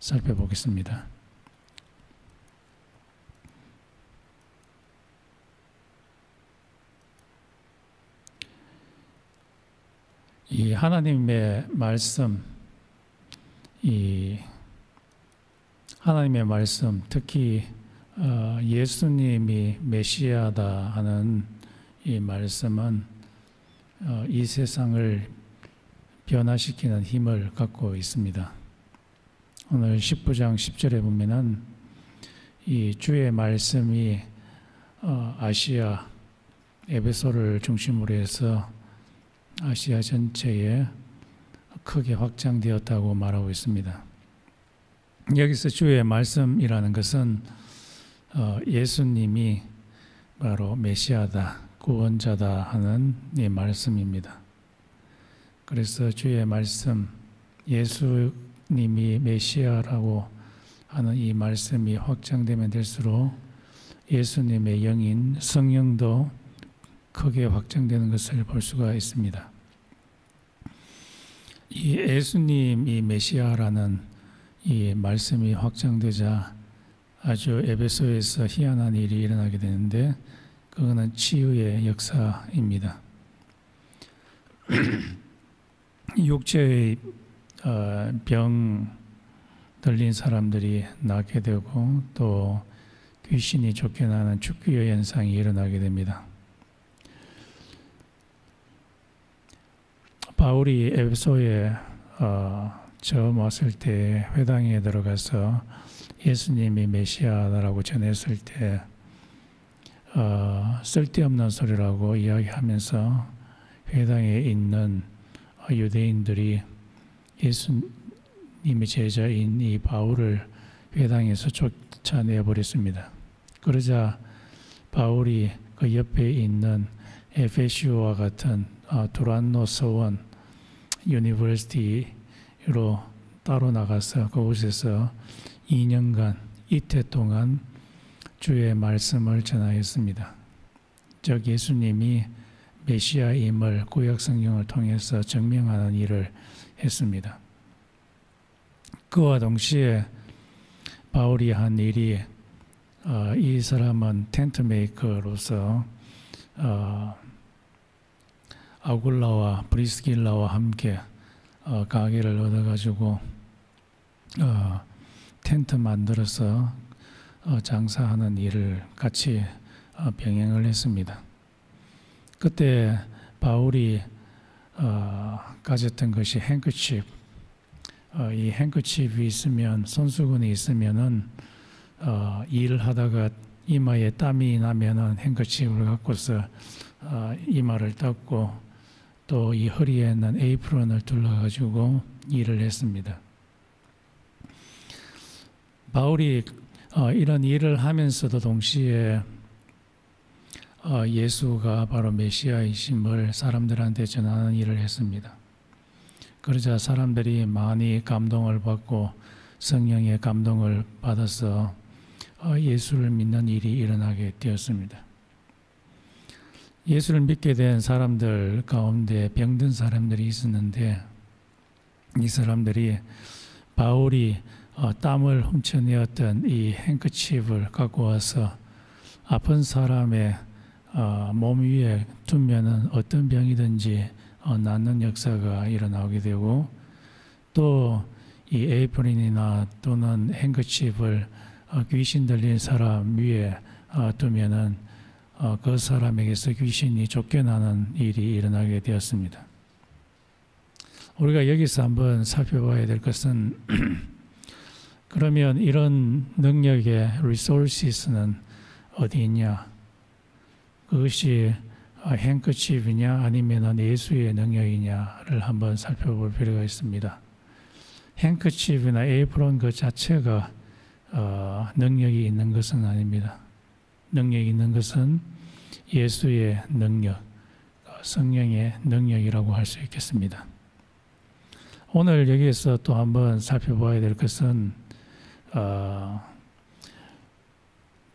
살펴보겠습니다. 이 하나님의 말씀, 하나님의 말씀, 특히 예수님이 메시아다 하는 이 말씀은 이 세상을 변화시키는 힘을 갖고 있습니다. 오늘 19장 10절에 보면은 이 주의 말씀이 아시아, 에베소를 중심으로 해서 아시아 전체에 크게 확장되었다고 말하고 있습니다. 여기서 주의 말씀이라는 것은 예수님이 바로 메시아다, 구원자다 하는 이 말씀입니다. 그래서 주의 말씀, 예수님이 메시아라고 하는 이 말씀이 확장되면 될수록 예수님의 영인 성령도 크게 확장되는 것을 볼 수가 있습니다. 이 예수님이 메시아라는 이 말씀이 확장되자 아주 에베소에서 희한한 일이 일어나게 되는데, 그거는 치유의 역사입니다. 육체의 병 들린 사람들이 낫게 되고 또 귀신이 쫓겨나는 축기의 현상이 일어나게 됩니다. 바울이 에베소에 처음 왔을 때 회당에 들어가서 예수님이 메시아라고 전했을 때 쓸데없는 소리라고 이야기하면서 회당에 있는 유대인들이 예수님의 제자인 이 바울을 회당에서 쫓아내버렸습니다. 그러자 바울이 그 옆에 있는 에페시오와 같은 두란노 서원 유니버시티로 따로 나가서 그곳에서 2년간 이태 동안 주의 말씀을 전하였습니다. 즉 예수님이 메시아임을 구약 성경을 통해서 증명하는 일을 했습니다. 그와 동시에 바울이 한 일이 이 사람은 텐트 메이커로서 아굴라와 브리스길라와 함께 가게를 얻어가지고 텐트 만들어서 장사하는 일을 같이 병행을 했습니다. 그때 바울이 가졌던 것이 행커칩. 이 행커칩이 있으면, 손수건이 있으면은 일을 하다가 이마에 땀이 나면은 행커칩을 갖고서 이마를 닦고 또 이 허리에 있는 에이프런을 둘러가지고 일을 했습니다. 바울이 이런 일을 하면서도 동시에 예수가 바로 메시아이심을 사람들한테 전하는 일을 했습니다. 그러자 사람들이 많이 감동을 받고 성령의 감동을 받아서 예수를 믿는 일이 일어나게 되었습니다. 예수를 믿게 된 사람들 가운데 병든 사람들이 있었는데, 이 사람들이 바울이 땀을 훔쳐내었던 이 행커칩을 갖고 와서 아픈 사람의 몸 위에 두면은 어떤 병이든지 낫는 역사가 일어나게 되고, 또 이 에이프린이나 또는 행커칩을 귀신 들린 사람 위에 두면은 그 사람에게서 귀신이 쫓겨나는 일이 일어나게 되었습니다. 우리가 여기서 한번 살펴봐야 될 것은 그러면 이런 능력의 resources는 어디 있냐? 그것이 행커칩이냐 아니면 예수의 능력이냐를 한번 살펴볼 필요가 있습니다. 행커칩이나 에이프론 그 자체가 능력이 있는 것은 아닙니다. 능력이 있는 것은 예수의 능력, 성령의 능력이라고 할 수 있겠습니다. 오늘 여기에서 또 한번 살펴봐야 될 것은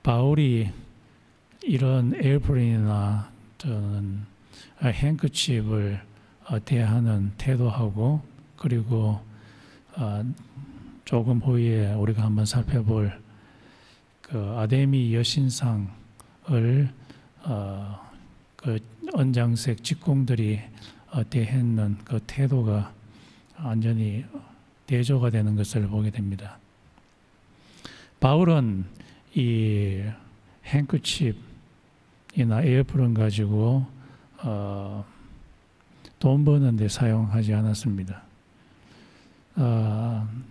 바울이 이런 에이프린이나 또는 행커칩을 대하는 태도하고, 그리고 조금 후에 우리가 한번 살펴볼 그 아데미 여신상을 그 언장색 직공들이 대했는 그 태도가 완전히 대조가 되는 것을 보게 됩니다. 바울은 이 행크칩이나 에어프론 가지고 돈 버는 데 사용하지 않았습니다.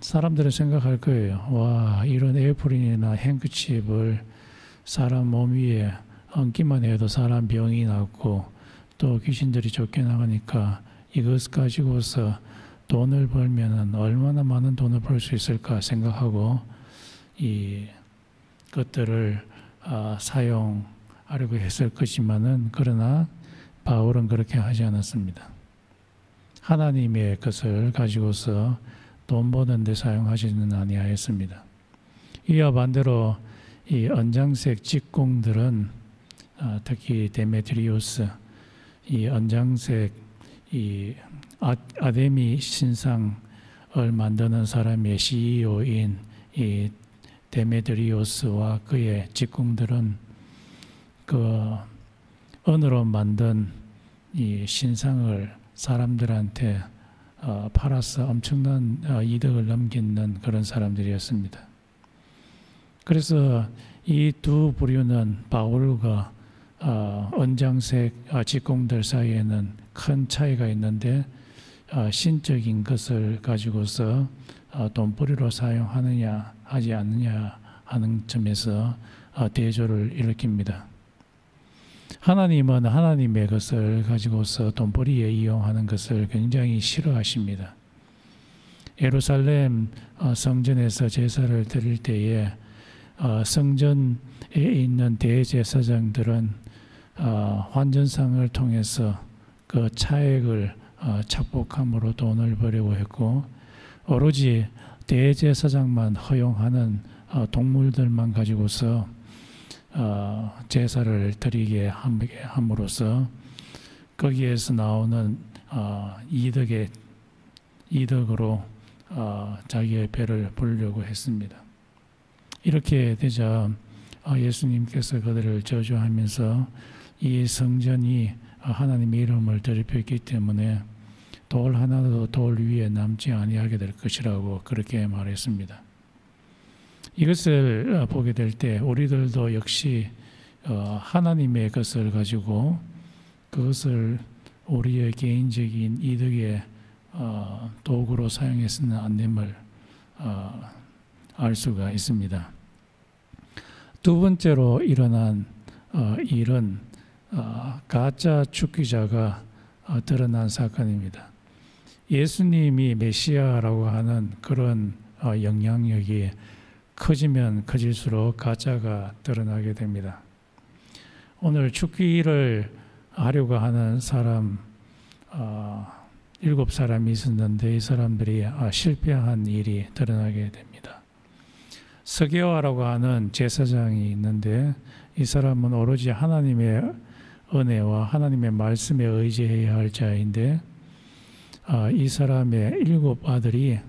사람들은 생각할 거예요. 와, 이런 에어프린이나 행크칩을 사람 몸 위에 얹기만 해도 사람 병이 낫고 또 귀신들이 쫓겨나가니까 이것 가지고서 돈을 벌면은 얼마나 많은 돈을 벌 수 있을까 생각하고 이 것들을 사용하려고 했을 것이지만은 그러나 바울은 그렇게 하지 않았습니다. 하나님의 것을 가지고서 돈 버는 데 사용하지는 아니하였습니다. 이와 반대로 이 언장색 직공들은 특히 데메트리우스, 이 언장색 이 아데미 신상을 만드는 사람의 CEO인 이 데메트리우스와 그의 직공들은 그 은으로 만든 이 신상을 사람들한테 팔아서 엄청난 이득을 넘기는 그런 사람들이었습니다. 그래서 이 두 부류는 바울과 언장색 직공들 사이에는 큰 차이가 있는데 신적인 것을 가지고서 돈벌이로 사용하느냐 하지 않느냐 하는 점에서 대조를 일으킵니다. 하나님은 하나님의 것을 가지고서 돈벌이에 이용하는 것을 굉장히 싫어하십니다. 예루살렘 성전에서 제사를 드릴 때에 성전에 있는 대제사장들은 환전상을 통해서 그 차액을 착복함으로 돈을 벌려고 했고 오로지 대제사장만 허용하는 동물들만 가지고서 제사를 드리게 함으로써 거기에서 나오는 이득으로 자기의 배를 불려고 했습니다. 이렇게 되자 예수님께서 그들을 저주하면서 이 성전이 하나님의 이름을 더럽혔기 때문에 돌 하나도 돌 위에 남지 아니하게 될 것이라고 그렇게 말했습니다. 이것을 보게 될 때 우리들도 역시 하나님의 것을 가지고 그것을 우리의 개인적인 이득의 도구로 사용해서는 안 됨을 알 수가 있습니다. 두 번째로 일어난 일은 가짜 축기자가 드러난 사건입니다. 예수님이 메시아라고 하는 그런 영향력이 커지면 커질수록 가짜가 드러나게 됩니다. 오늘 축기를 하려고 하는 사람 7사람이 있었는데 이 사람들이 실패한 일이 드러나게 됩니다. 스게와라고 하는 제사장이 있는데 이 사람은 오로지 하나님의 은혜와 하나님의 말씀에 의지해야 할 자인데 이 사람의 7 아들이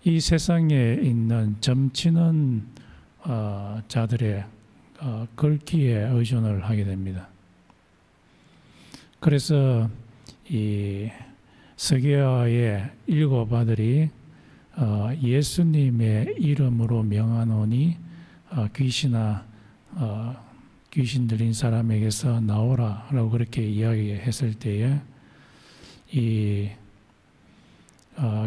이 세상에 있는 점치는 자들의 글귀에 의존을 하게 됩니다. 그래서 이 스게와의 7 아들이 예수님의 이름으로 명하노니 귀신 들린 사람에게서 나오라라고 그렇게 이야기했을 때에 이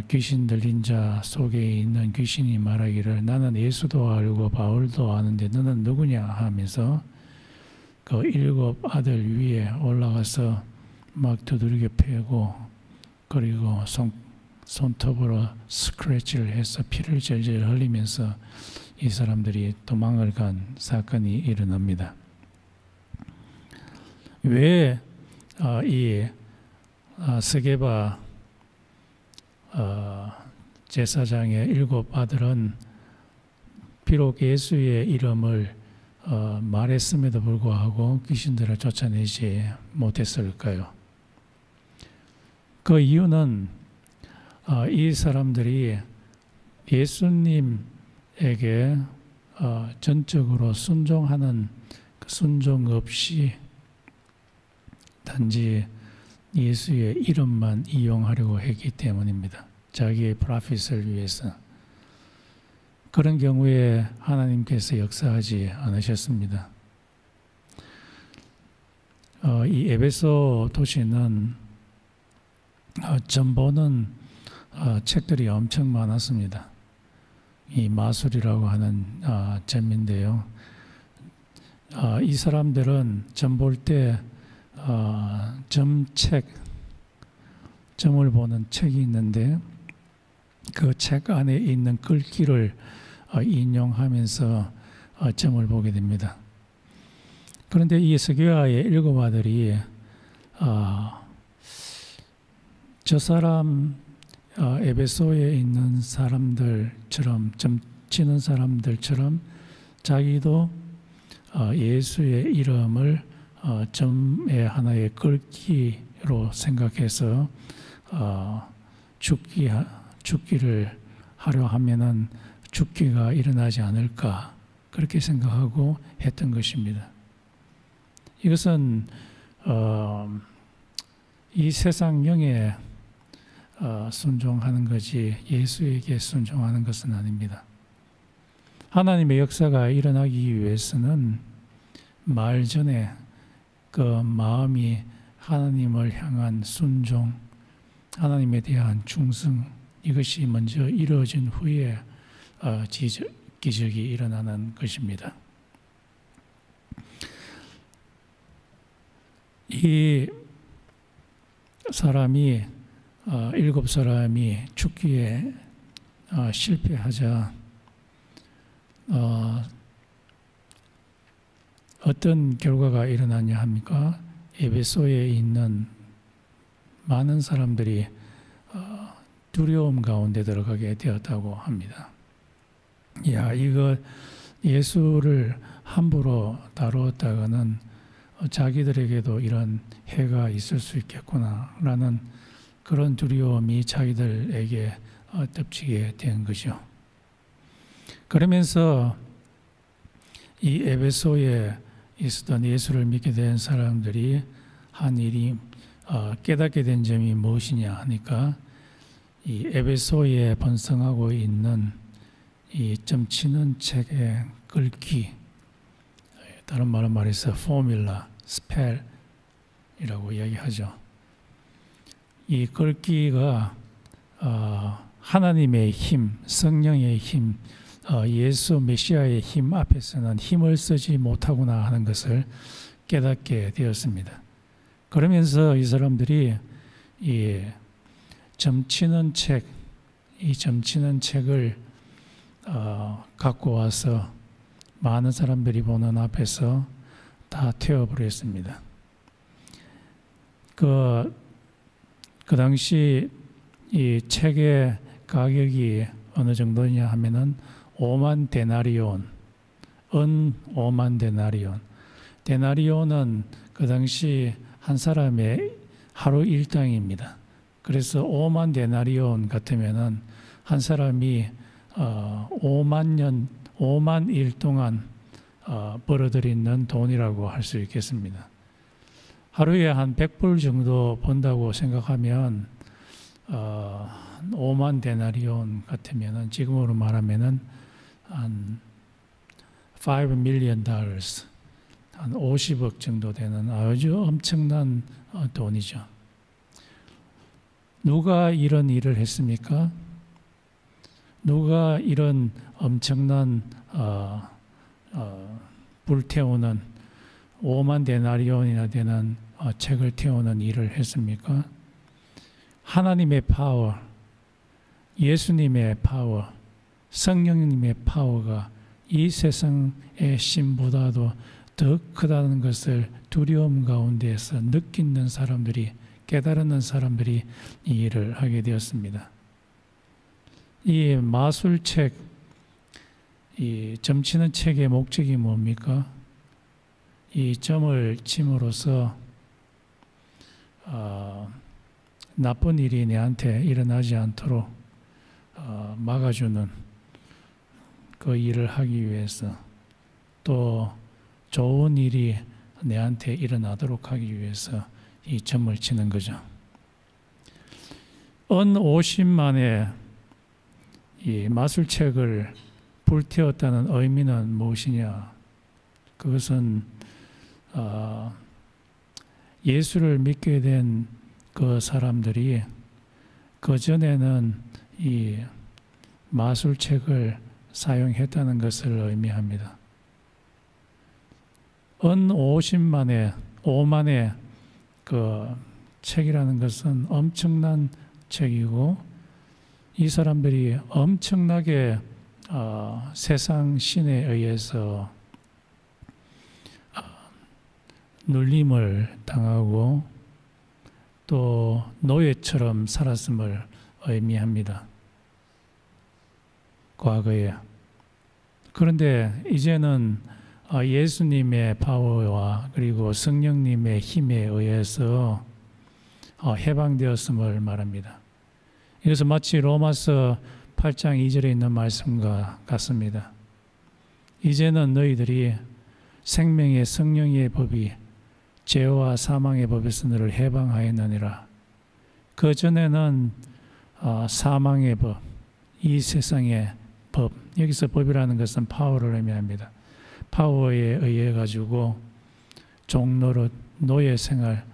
귀신 들린 자 속에 있는 귀신이 말하기를 나는 예수도 알고 바울도 아는데 너는 누구냐 하면서 그 7 아들 위에 올라가서 막 두들겨 패고 그리고 손톱으로 스크래치를 해서 피를 절절 흘리면서 이 사람들이 도망을 간 사건이 일어납니다. 왜 이 스게바 제사장의 7 아들은 비록 예수의 이름을 말했음에도 불구하고 귀신들을 쫓아내지 못했을까요? 그 이유는 이 사람들이 예수님에게 전적으로 순종하는 그 순종 없이 단지 예수의 이름만 이용하려고 했기 때문입니다. 자기의 프로핏을 위해서. 그런 경우에 하나님께서 역사하지 않으셨습니다. 이 에베소 도시는 전보는 책들이 엄청 많았습니다. 이 마술이라고 하는 점인데요. 이 사람들은 점 볼 때 점을 보는 책이 있는데 그 책 안에 있는 글귀를 인용하면서 점을 보게 됩니다. 그런데 이 스게아의 일곱 아들이 저 사람 에베소에 있는 사람들처럼 점 치는 사람들처럼 자기도 예수의 이름을 점의 하나의 글귀로 생각해서 죽기를 하려 하면은 죽기가 일어나지 않을까 그렇게 생각하고 했던 것입니다. 이것은 이 세상 영에 순종하는 것이 예수에게 순종하는 것은 아닙니다. 하나님의 역사가 일어나기 위해서는 말 전에 그 마음이 하나님을 향한 순종, 하나님에 대한 충성 이것이 먼저 이루어진 후에 기적이 일어나는 것입니다. 이 사람이 일곱 사람이 죽기에 실패하자 어떤 결과가 일어나냐 합니까? 에베소에 있는 많은 사람들이 두려움 가운데 들어가게 되었다고 합니다. 이거 예수를 함부로 다루었다가는 자기들에게도 이런 해가 있을 수 있겠구나라는 그런 두려움이 자기들에게 덮치게 된 거죠. 그러면서 이 에베소에 있었던 예수를 믿게 된 사람들이 한 일이 깨닫게 된 점이 무엇이냐 하니까 이 에베소에 번성하고 있는 이 점치는 책의 글귀, 다른 말로 말해서 포뮬라, 스펠이라고 이야기하죠. 이 글귀가 하나님의 힘, 성령의 힘, 예수 메시아의 힘 앞에서는 힘을 쓰지 못하구나 하는 것을 깨닫게 되었습니다. 그러면서 이 사람들이 이 점치는 책, 이 점치는 책을 갖고 와서 많은 사람들이 보는 앞에서 다 태워버렸습니다. 그 당시 이 책의 가격이 어느 정도냐 하면은 5만 데나리온, 은 5만 데나리온. 데나리온은 그 당시 한 사람의 하루 일당입니다. 그래서 5만 데나리온 같으면은 한 사람이 5만 일 동안 벌어들이는 돈이라고 할 수 있겠습니다. 하루에 한 100불 정도 번다고 생각하면 5만 데나리온 같으면은 지금으로 말하면은 한 $5 million, 한 50억 정도 되는 아주 엄청난 돈이죠. 누가 이런 일을 했습니까? 누가 이런 엄청난 불태우는 5만 데나리온이나 되는 책을 태우는 일을 했습니까? 하나님의 파워, 예수님의 파워, 성령님의 파워가 이 세상의 신보다도 더 크다는 것을 두려움 가운데에서 느끼는 사람들이, 깨달은 사람들이 이 일을 하게 되었습니다. 이 마술책, 이 점치는 책의 목적이 뭡니까? 이 점을 침으로써 나쁜 일이 내한테 일어나지 않도록 막아주는 그 일을 하기 위해서, 또 좋은 일이 내한테 일어나도록 하기 위해서 이 점을 치는 거죠. 은 50만에 이 마술책을 불태웠다는 의미는 무엇이냐? 그것은 예수를 믿게 된 그 사람들이 그 전에는 이 마술책을 사용했다는 것을 의미합니다. 은 5만의 그 책이라는 것은 엄청난 책이고, 이 사람들이 엄청나게 세상 신에 의해서 눌림을 당하고 또 노예처럼 살았음을 의미합니다. 과거에. 그런데 이제는 예수님의 파워와 그리고 성령님의 힘에 의해서 해방되었음을 말합니다. 이것은 마치 로마서 8장 2절에 있는 말씀과 같습니다. 이제는 너희들이 생명의 성령의 법이 죄와 사망의 법에서 너를 해방하였느니라. 그 전에는 사망의 법, 이 세상의 법, 여기서 법이라는 것은 파워를 의미합니다. 파워에 의해 가지고 종노릇 노예 생활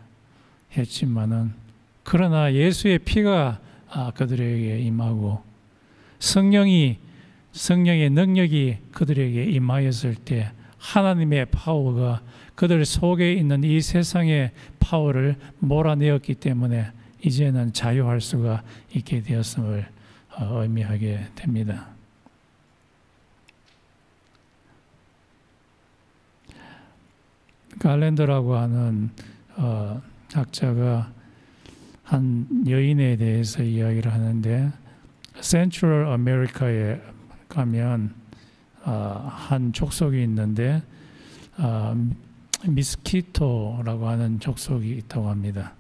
했지만은, 그러나 예수의 피가 그들에게 임하고 성령의 능력이 그들에게 임하였을 때 하나님의 파워가 그들 속에 있는 이 세상의 파워를 몰아내었기 때문에 이제는 자유할 수가 있게 되었음을 의미하게 됩니다. 갈랜더라고 하는 학자가 한 여인에 대해서 이야기를 하는데, 센트럴 아메리카에 가면 한 족속이 있는데 미스키토라고 하는 족속이 있다고 합니다.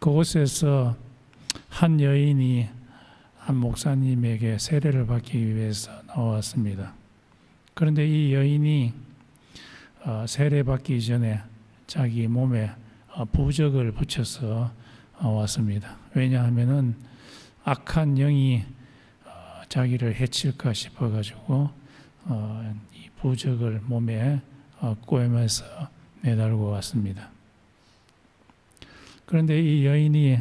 그곳에서 한 여인이 한 목사님에게 세례를 받기 위해서 나왔습니다. 그런데 이 여인이 세례 받기 전에 자기 몸에 부적을 붙여서 왔습니다. 왜냐하면은 악한 영이 자기를 해칠까 싶어가지고 이 부적을 몸에 꼬매면서 매달고 왔습니다. 그런데 이 여인이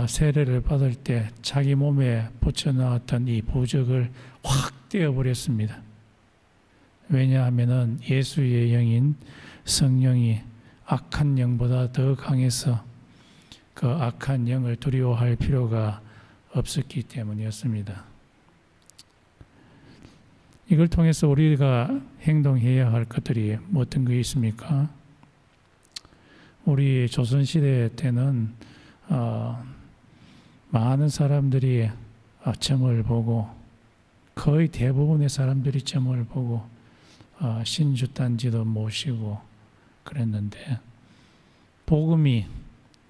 세례를 받을 때 자기 몸에 붙여놨던 이 부적을 확 떼어버렸습니다. 왜냐하면은 예수의 영인 성령이 악한 영보다 더 강해서 그 악한 영을 두려워할 필요가 없었기 때문이었습니다. 이걸 통해서 우리가 행동해야 할 것들이 어떤 게 있습니까? 우리 조선시대 때는 많은 사람들이 점을 보고, 거의 대부분의 사람들이 점을 보고 신주단지도 모시고 그랬는데, 복음이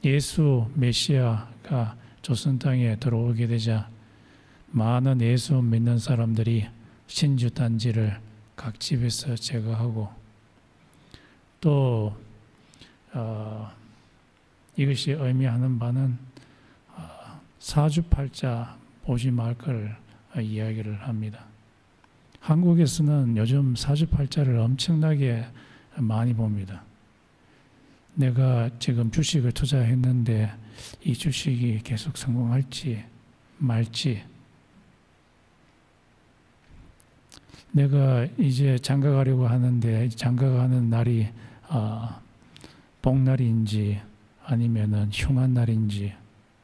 예수 메시아가 조선 땅에 들어오게 되자 많은 예수 믿는 사람들이 신주단지를 각 집에서 제거하고, 또 이것이 의미하는 바는 사주팔자 보지 말 걸 이야기를 합니다. 한국에서는 요즘 사주팔자를 엄청나게 많이 봅니다. 내가 지금 주식을 투자했는데 이 주식이 계속 성공할지 말지, 내가 이제 장가 가려고 하는데 장가 가는 날이 복날인지 아니면은 흉한 날인지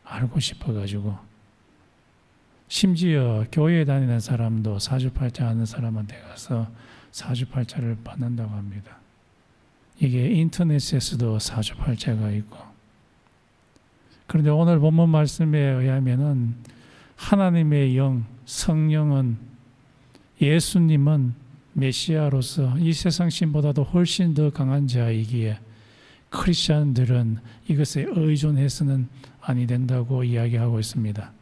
알고 싶어가지고, 심지어 교회에 다니는 사람도 사주팔자 하는 사람한테 가서 사주팔자를 받는다고 합니다. 이게 인터넷에서도 사주팔자가 있고. 그런데 오늘 본문 말씀에 의하면은 하나님의 영, 성령은, 예수님은 메시아로서 이 세상 신보다도 훨씬 더 강한 자이기에 크리스천들은 이것에 의존해서는 아니 된다고 이야기하고 있습니다.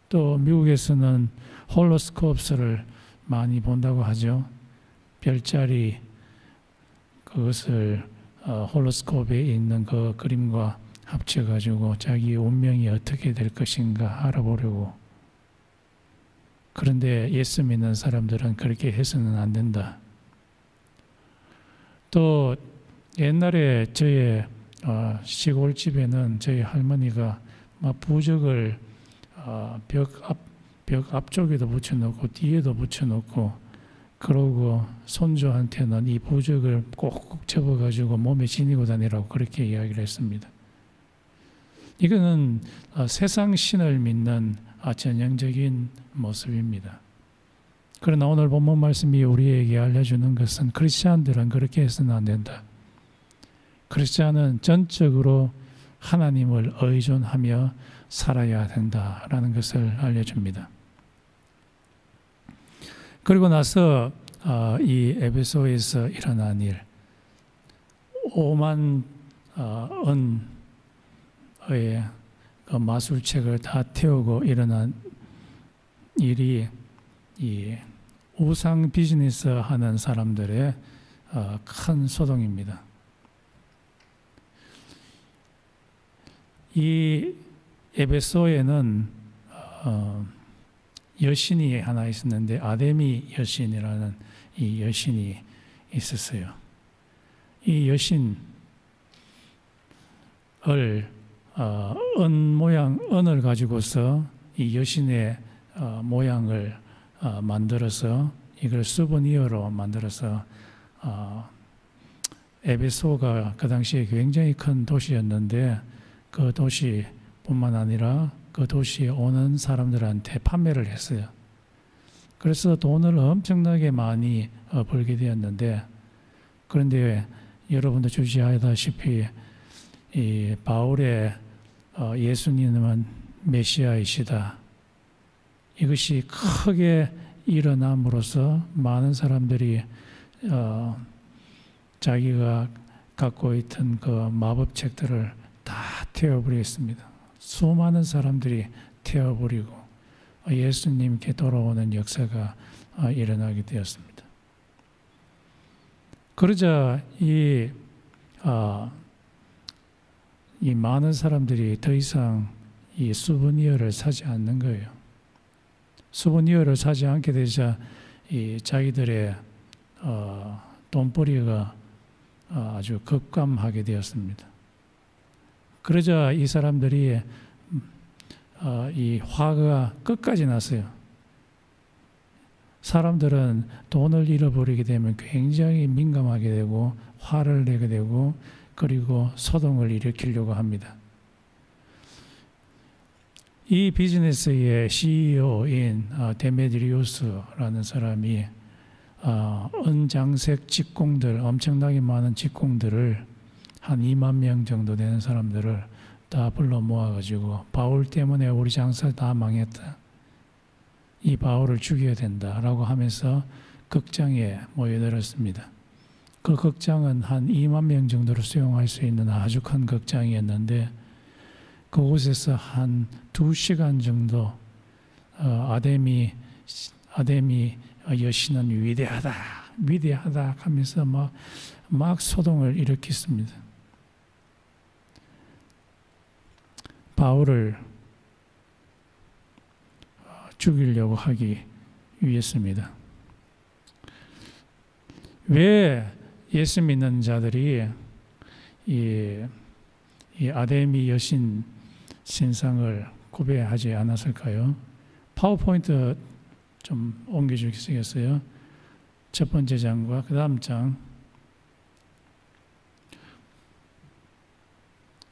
또 미국에서는 홀로스코프를 많이 본다고 하죠. 별자리 그것을 홀로스코프에 있는 그 그림과 합쳐가지고 자기 운명이 어떻게 될 것인가 알아보려고. 그런데 예수 믿는 사람들은 그렇게 해서는 안 된다. 또 옛날에 저의 시골집에는 저희 할머니가 막 부적을 벽 앞쪽에도 붙여놓고 뒤에도 붙여놓고, 그러고 손주한테는 이 부적을 꼭꼭 접어가지고 몸에 지니고 다니라고 그렇게 이야기를 했습니다. 이거는 세상 신을 믿는 전형적인 모습입니다. 그러나 오늘 본문 말씀이 우리에게 알려주는 것은 크리스찬들은 그렇게 해서는 안 된다. 크리스찬은 전적으로 하나님을 의존하며 살아야 된다라는 것을 알려줍니다. 그리고 나서 이 에베소에서 일어난 일, 5만 원의 그 마술책을 다 태우고 일어난 일이 이 우상 비즈니스 하는 사람들의 큰 소동입니다. 이 에베소에는 여신이 하나 있었는데 아데미 여신이라는 이 여신이 있었어요. 이 여신을 은을 가지고서 이 여신의 모양을 만들어서 이걸 수브니어로 만들어서 에베소가 그 당시에 굉장히 큰 도시였는데 그 도시뿐만 아니라 그 도시에 오는 사람들한테 판매를 했어요. 그래서 돈을 엄청나게 많이 벌게 되었는데, 그런데 여러분도 주시하다시피 이 바울의 예수님은 메시아이시다, 이것이 크게 일어남으로써 많은 사람들이 자기가 갖고 있던 그 마법책들을 다 태워버리겠습니다. 수많은 사람들이 태워버리고 예수님께 돌아오는 역사가 일어나게 되었습니다. 그러자 이 많은 사람들이 더 이상 이 수브니어를 사지 않는 거예요. 수브니어를 사지 않게 되자 이 자기들의 돈벌이가 아주 급감하게 되었습니다. 그러자 이 사람들이 이 화가 끝까지 났어요. 사람들은 돈을 잃어버리게 되면 굉장히 민감하게 되고 화를 내게 되고 그리고 소동을 일으키려고 합니다. 이 비즈니스의 CEO인 데메드리우스라는 사람이 은장색 직공들, 엄청나게 많은 직공들을 한 2만 명 정도 되는 사람들을 다 불러 모아가지고 바울 때문에 우리 장사 다 망했다, 이 바울을 죽여야 된다라고 하면서 극장에 모여들었습니다. 그 극장은 한 2만 명 정도를 수용할 수 있는 아주 큰 극장이었는데, 그곳에서 한 2시간 정도 아데미 여신은 위대하다 하면서 막 소동을 일으켰습니다. 바울을 죽이려고 하기 위해서입니다. 왜 예수 믿는 자들이 이 아데미 여신 신상을 구별하지 않았을까요? 파워포인트 좀 옮겨주시겠어요? 첫 번째 장과 그 다음 장.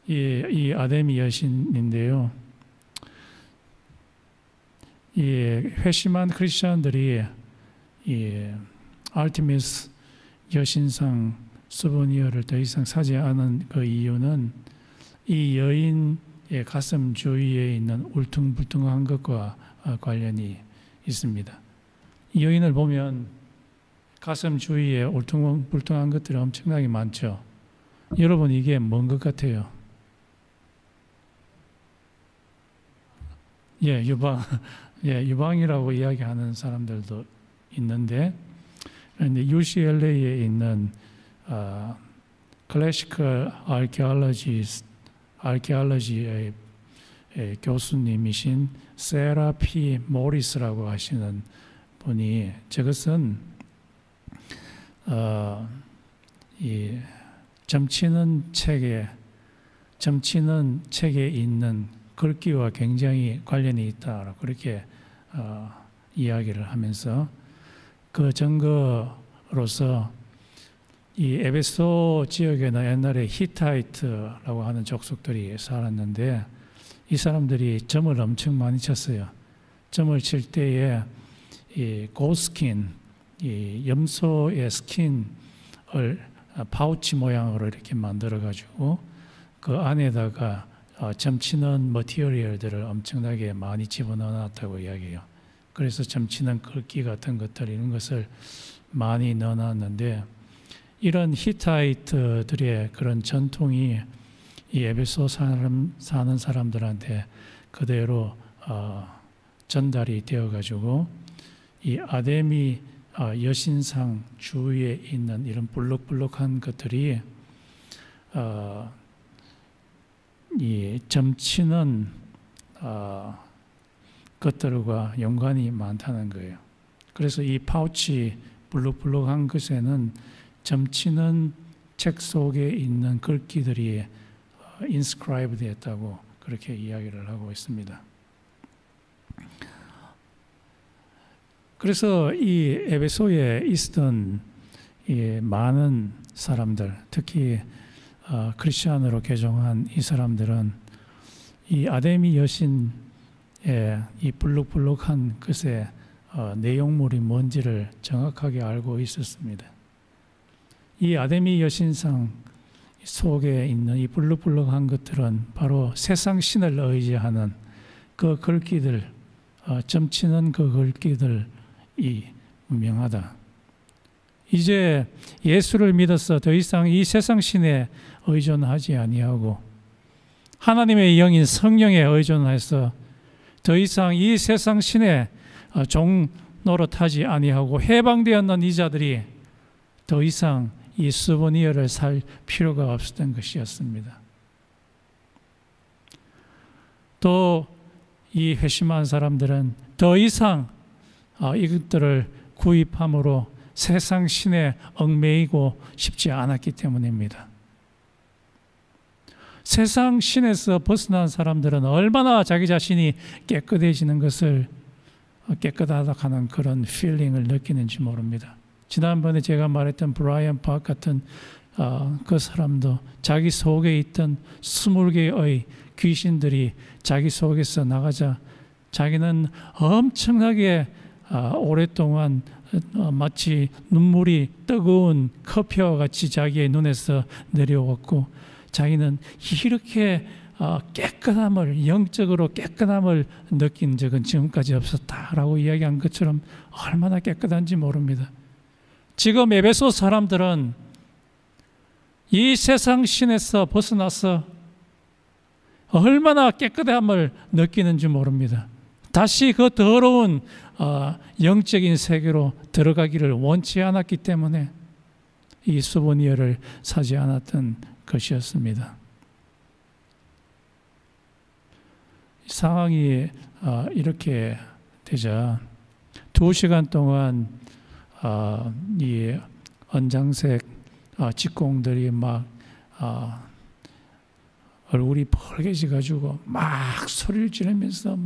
이 아데미 여신인데요. 이 회심한 크리스천들이 이 알티미스 여신상 수브니어를 더 이상 사지 않은 그 이유는 이 여인의 가슴 주위에 있는 울퉁불퉁한 것과 관련이 있습니다. 이 여인을 보면 가슴 주위에 울퉁불퉁한 것들이 엄청나게 많죠. 여러분 이게 뭔 것 같아요? 예, 유방, 예, 유방이라고 이야기하는 사람들도 있는데, 그런데 UCLA에 있는 클래시컬 아키올로지의 교수님이신 세라 P. 모리스라고 하시는 분이 저것은 이 점치는 책에 있는 글귀와 굉장히 관련이 있다라고 그렇게 이야기를 하면서 그 증거로서 이 에베소 지역에는 옛날에 히타이트라고 하는 족속들이 살았는데 이 사람들이 점을 엄청 많이 쳤어요. 점을 칠 때에 이 고스킨, 이 염소의 스킨을 파우치 모양으로 이렇게 만들어 가지고 그 안에다가 점치는 머티리얼들을 엄청나게 많이 집어넣어놨다고 이야기해요. 그래서 점치는 글귀 같은 것들 이런 것을 많이 넣어놨는데 이런 히타이트들의 그런 전통이 이 에베소 사는 사람들한테 그대로 전달이 되어가지고 이 아데미 여신상 주위에 있는 이런 불룩불룩한 것들이 이 점치는 것들과 연관이 많다는 거예요. 그래서 이 파우치 불룩불룩한 것에는 점치는 책 속에 있는 글귀들이 인스크라이브 되었다고 그렇게 이야기를 하고 있습니다. 그래서 이 에베소에 있었던 이 많은 사람들, 특히 크리스천으로 개종한 이 사람들은 이 아데미 여신의 이 불룩불룩한 것의 내용물이 뭔지를 정확하게 알고 있었습니다. 이 아데미 여신상 속에 있는 이 불룩불룩한 것들은 바로 세상 신을 의지하는 그 글귀들, 점치는 그 글귀들이 분명하다. 이제 예수를 믿어서 더 이상 이 세상 신에 의존하지 아니하고 하나님의 영인 성령에 의존해서 더 이상 이 세상 신에 종 노릇하지 아니하고 해방되었는 이자들이 더 이상 이 수보니어를 살 필요가 없었던 것이었습니다. 또 이 회심한 사람들은 더 이상 이것들을 구입함으로 세상 신에 얽매이고 싶지 않았기 때문입니다. 세상 신에서 벗어난 사람들은 얼마나 자기 자신이 깨끗해지는 것을 깨끗하다 하는 그런 필링을 느끼는지 모릅니다. 지난번에 제가 말했던 브라이언 박 같은 그 사람도 자기 속에 있던 20개의 귀신들이 자기 속에서 나가자 자기는 엄청나게 오랫동안 마치 눈물이 뜨거운 커피와 같이 자기의 눈에서 내려왔고 자기는 이렇게 깨끗함을 영적으로 깨끗함을 느낀 적은 지금까지 없었다라고 이야기한 것처럼 얼마나 깨끗한지 모릅니다. 지금 에베소 사람들은 이 세상 신에서 벗어나서 얼마나 깨끗함을 느끼는지 모릅니다. 다시 그 더러운 영적인 세계로 들어가기를 원치 않았기 때문에 이 수보니어를 사지 않았던 것이었습니다. 상황이 이렇게 되자 2시간 동안 이 언장색 직공들이 막 얼굴이 벌개져가지고 막 소리를 지르면서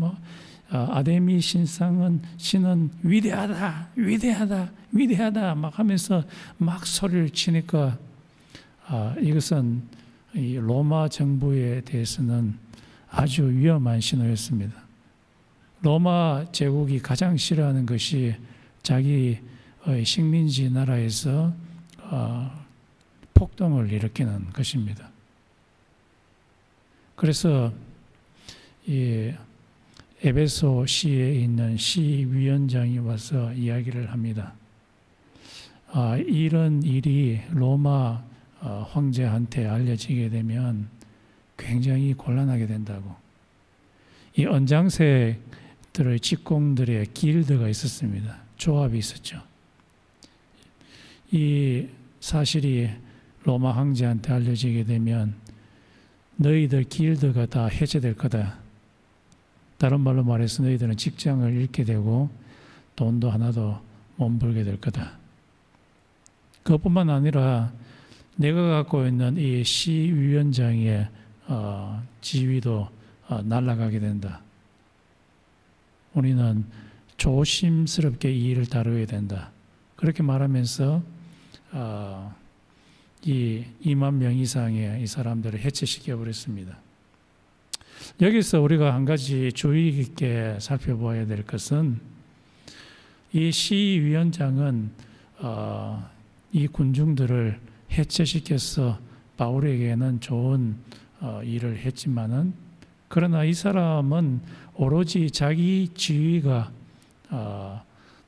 아데미 신은 위대하다, 위대하다, 위대하다 막 하면서 막 소리를 치니까 이것은 이 로마 정부에 대해서는 아주 위험한 신호였습니다. 로마 제국이 가장 싫어하는 것이 자기의 식민지 나라에서 폭동을 일으키는 것입니다. 그래서 이 에베소 시에 있는 시위원장이 와서 이야기를 합니다. 이런 일이 로마 황제한테 알려지게 되면 굉장히 곤란하게 된다고. 이 언장색들의 직공들의 길드가 있었습니다. 조합이 있었죠. 이 사실이 로마 황제한테 알려지게 되면 너희들 길드가 다 해체될 거다. 다른 말로 말해서 너희들은 직장을 잃게 되고 돈도 하나도 못 벌게 될 거다. 그것뿐만 아니라 내가 갖고 있는 이 시위원장의 지위도 날아가게 된다. 우리는 조심스럽게 이 일을 다루어야 된다. 그렇게 말하면서 이 2만 명 이상의 이 사람들을 해체시켜 버렸습니다. 여기서 우리가 한 가지 주의 깊게 살펴보아야 될 것은 이 시위원장은 이 군중들을 해체시켜서 바울에게는 좋은 일을 했지만은 그러나 이 사람은 오로지 자기 지위가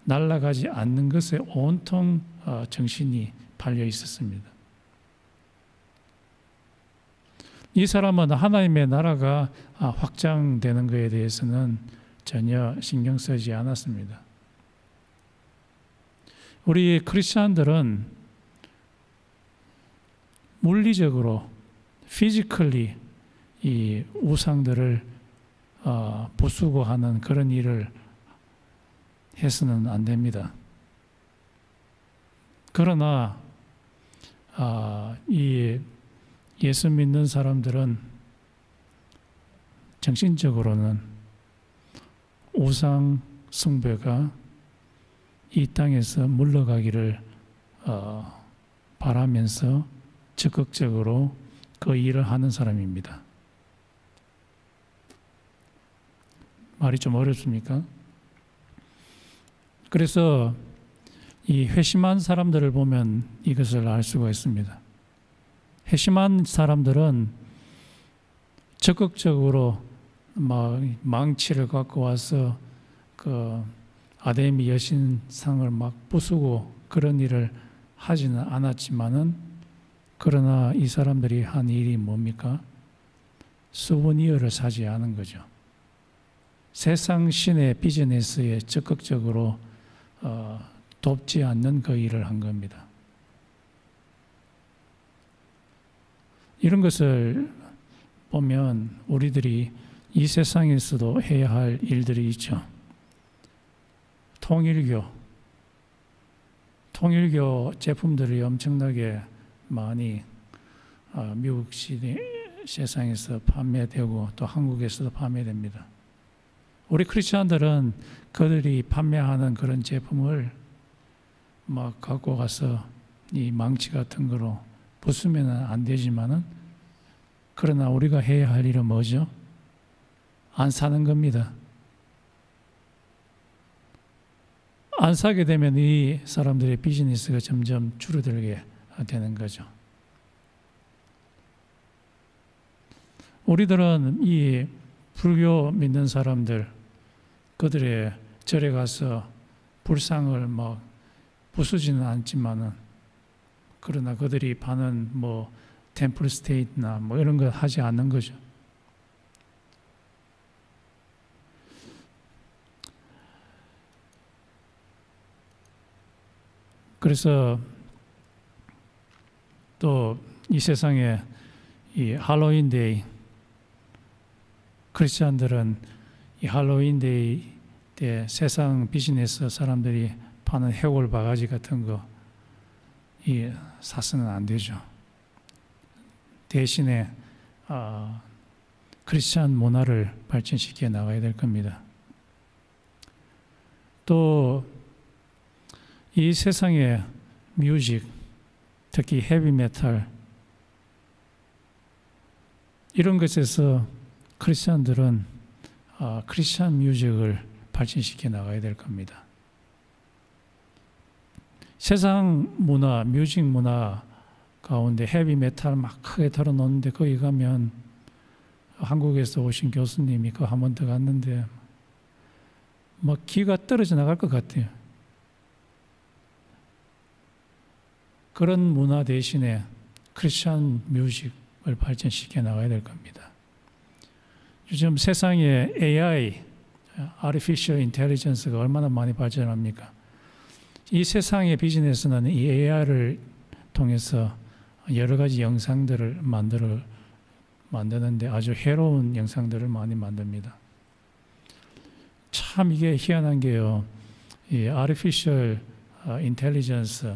날아가지 않는 것에 온통 정신이 팔려 있었습니다. 이 사람은 하나님의 나라가 확장되는 것에 대해서는 전혀 신경 쓰지 않았습니다. 우리 크리스천들은 물리적으로, 피지컬리 이 우상들을 부수고 하는 그런 일을 해서는 안 됩니다. 그러나 이 예수 믿는 사람들은 정신적으로는 우상 숭배가 이 땅에서 물러가기를 바라면서 적극적으로 그 일을 하는 사람입니다. 말이 좀 어렵습니까? 그래서 이 회심한 사람들을 보면 이것을 알 수가 있습니다. 회심한 사람들은 적극적으로 망치를 갖고 와서 그 아데미 여신상을 막 부수고 그런 일을 하지는 않았지만은 그러나 이 사람들이 한 일이 뭡니까? 수브니어를 사지 않은 거죠. 세상 신의 비즈니스에 적극적으로 돕지 않는 그 일을 한 겁니다. 이런 것을 보면 우리들이 이 세상에서도 해야 할 일들이 있죠. 통일교 제품들이 엄청나게 많이 미국 세상에서 판매되고 또 한국에서도 판매됩니다. 우리 크리스천들은 그들이 판매하는 그런 제품을 막 갖고 가서 이 망치 같은 거로 부수면 안 되지만은 그러나 우리가 해야 할 일은 뭐죠? 안 사는 겁니다. 안 사게 되면 이 사람들의 비즈니스가 점점 줄어들게 되는 거죠. 우리들은 이 불교 믿는 사람들 그들의 절에 가서 불상을 막 부수지는 않지만은 그러나 그들이 파는 뭐 템플 스테이트나 뭐 이런 거 하지 않는 거죠. 그래서 또 이 세상에 이 할로윈 데이 크리스천들은 이 할로윈 데이 때 세상 비즈니스 사람들이 파는 해골 바가지 같은 거 이 사서는 안 되죠. 대신에 크리스천 문화를 발전시켜 나가야 될 겁니다. 또 이 세상의 뮤직, 특히 헤비메탈 이런 것에서 크리스천들은 크리스천 뮤직을 발전시켜 나가야 될 겁니다. 세상 문화, 뮤직 문화 가운데 헤비메탈 막 크게 털어놓는데 거기 가면 한국에서 오신 교수님이 그 한 번 더 갔는데 막 기가 떨어져 나갈 것 같아요. 그런 문화 대신에 크리스천 뮤직을 발전시켜 나가야 될 겁니다. 요즘 세상에 AI, Artificial Intelligence가 얼마나 많이 발전합니까? 이 세상의 비즈니스는 이 AI를 통해서 여러 가지 영상들을 만드는데 아주 해로운 영상들을 많이 만듭니다. 참 이게 희한한 게요. 이 Artificial Intelligence,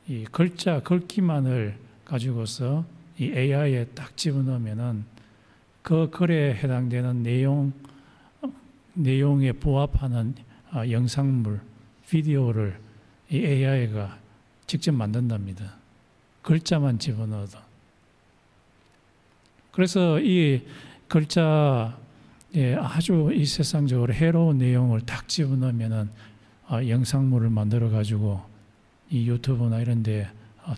이 글귀만을 가지고서 이 AI에 딱 집어넣으면은 그 글에 해당되는 내용에 부합하는 영상물, 비디오를 이 AI가 직접 만든답니다. 글자만 집어넣어도. 그래서 이 글자에 아주 이 세상적으로 해로운 내용을 딱 집어넣으면은 영상물을 만들어 가지고 이 유튜브나 이런 데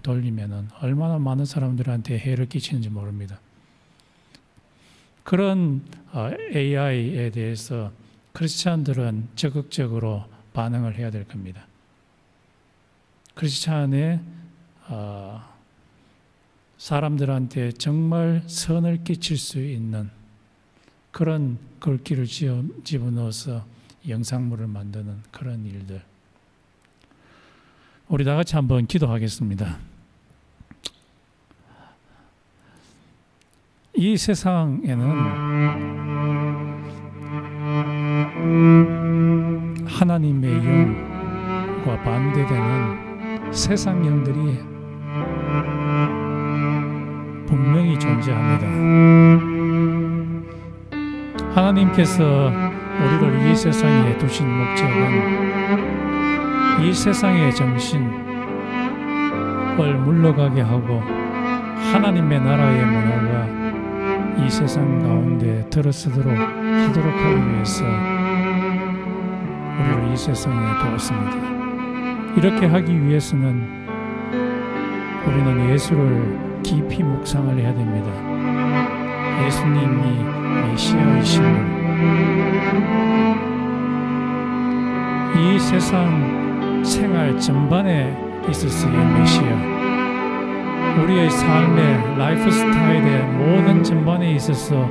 돌리면은 얼마나 많은 사람들한테 해를 끼치는지 모릅니다. 그런 AI에 대해서 크리스찬들은 적극적으로 반응을 해야 될 겁니다. 크리스찬의 사람들한테 정말 선을 끼칠 수 있는 그런 글귀를 집어넣어서 영상물을 만드는 그런 일들. 우리 다 같이 한번 기도하겠습니다. 이 세상에는 하나님의 영과 반대되는 세상 영들이 분명히 존재합니다. 하나님께서 우리를 이 세상에 두신 목적은 이 세상의 정신을 물러가게 하고 하나님의 나라의 문화가 이 세상 가운데 들어서도록 하도록 하기 위해서 우리를 이 세상에 두었습니다. 이렇게 하기 위해서는 우리는 예수를 깊이 묵상을 해야 됩니다. 예수님이 메시아이심을, 이 세상 생활 전반에 있어서의 메시아, 우리의 삶의 라이프 스타일의 모든 전반에 있어서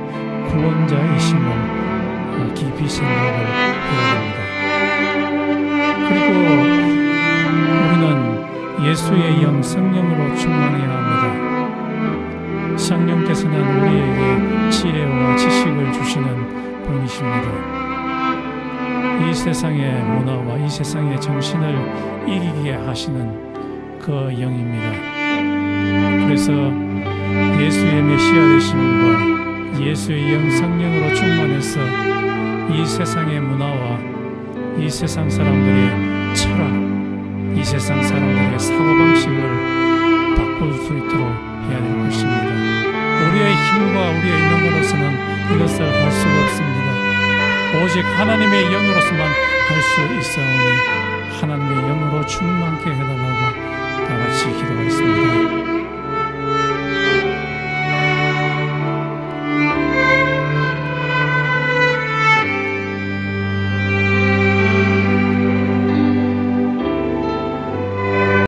구원자이심을 깊이 생각을 해야 됩니다. 그리고 우리는 예수의 영 성령으로 충만해야 합니다. 성령께서는 우리에게 지혜와 지식을 주시는 분이십니다. 이 세상의 문화와 이 세상의 정신을 이기게 하시는 그 영입니다. 그래서 예수의 메시아 되심과 예수의 영 성령으로 충만해서 이 세상의 문화와 이 세상 사람들의 철학, 이 세상 사람들의 사고방식을 바꿀 수 있도록 해야 될 것입니다. 우리의 힘과 우리의 능력으로서는 이것을 할 수가 없습니다. 오직 하나님의 영으로서만 할 수 있사오니 하나님의 영으로 충만케 해달라고 다 같이 기도하겠습니다.